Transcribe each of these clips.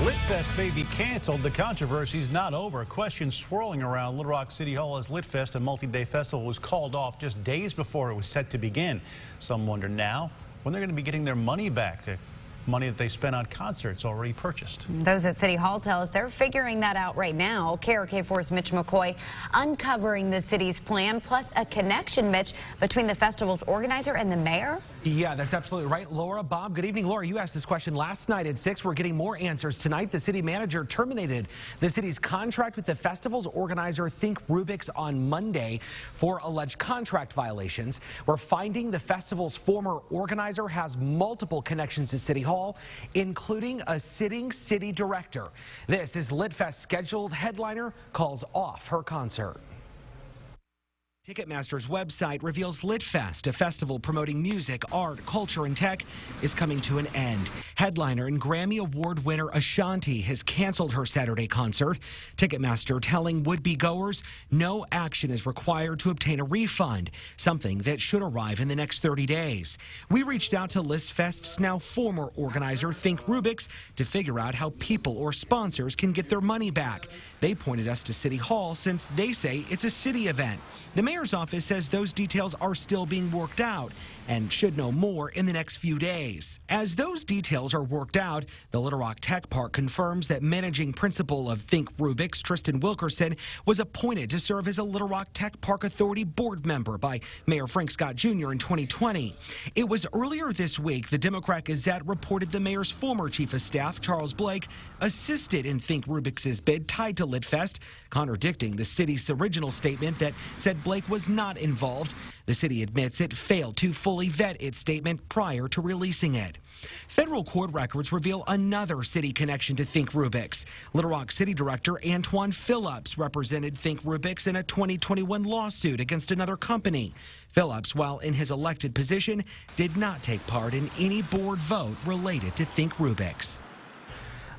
LITFest may be canceled. The controversy's not over. Questions swirling around Little Rock City Hall as LITFest, a multi-day festival, was called off just days before it was set to begin. Some wonder now when they're going to be getting their money back, the money that they spent on concerts already purchased. Those at City Hall tell us they're figuring that out right now. KARK4's Mitch McCoy uncovering the city's plan, plus a connection, Mitch, between the festival's organizer and the mayor. Yeah, that's absolutely right. Laura, Bob, good evening. Laura, you asked this question last night at 6. We're getting more answers tonight. The city manager terminated the city's contract with the festival's organizer, Think Rubik's, on Monday for alleged contract violations. We're finding the festival's former organizer has multiple connections to City Hall, including a sitting city director. This is LITFest's scheduled headliner calls off her concert. Ticketmaster's website reveals LITFest, a festival promoting music, art, culture, and tech, is coming to an end. Headliner and Grammy Award winner Ashanti has canceled her Saturday concert. Ticketmaster telling would-be goers no action is required to obtain a refund, something that should arrive in the next 30 days. We reached out to LITFest's now former organizer, Think Rubik's, to figure out how people or sponsors can get their money back. They pointed us to City Hall since they say it's a city event. The mayor's office says those details are still being worked out and should know more in the next few days. As those details are worked out, the Little Rock Tech Park confirms that managing principal of Think Rubik's, Tristan Wilkerson, was appointed to serve as a Little Rock Tech Park Authority board member by Mayor Frank Scott Jr. in 2020. It was earlier this week the Democrat Gazette reported the mayor's former chief of staff, Charles Blake, assisted in Think Rubik's bid tied to LITFest, contradicting the city's original statement that said Blake was not involved. The city admits it failed to fully vet its statement prior to releasing it. Federal court records reveal another city connection to Think Rubik's. Little Rock City Director Antoine Phillips represented Think Rubik's in a 2021 lawsuit against another company. Phillips, while in his elected position, did not take part in any board vote related to Think Rubik's.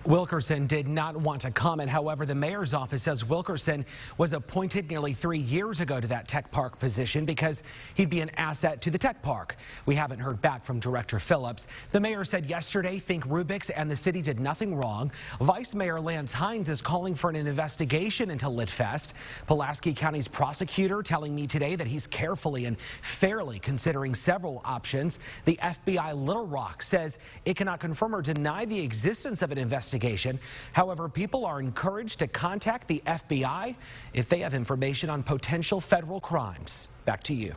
Wilkerson did not want to comment. However, the mayor's office says Wilkerson was appointed nearly 3 years ago to that tech park position because he'd be an asset to the tech park. We haven't heard back from Director Phillips. The mayor said yesterday Think Rubik's and the city did nothing wrong. Vice Mayor Lance Hines is calling for an investigation into LITFest. Pulaski County's prosecutor telling me today that he's carefully and fairly considering several options. The FBI Little Rock says it cannot confirm or deny the existence of an investigation. However, people are encouraged to contact the FBI if they have information on potential federal crimes. Back to you.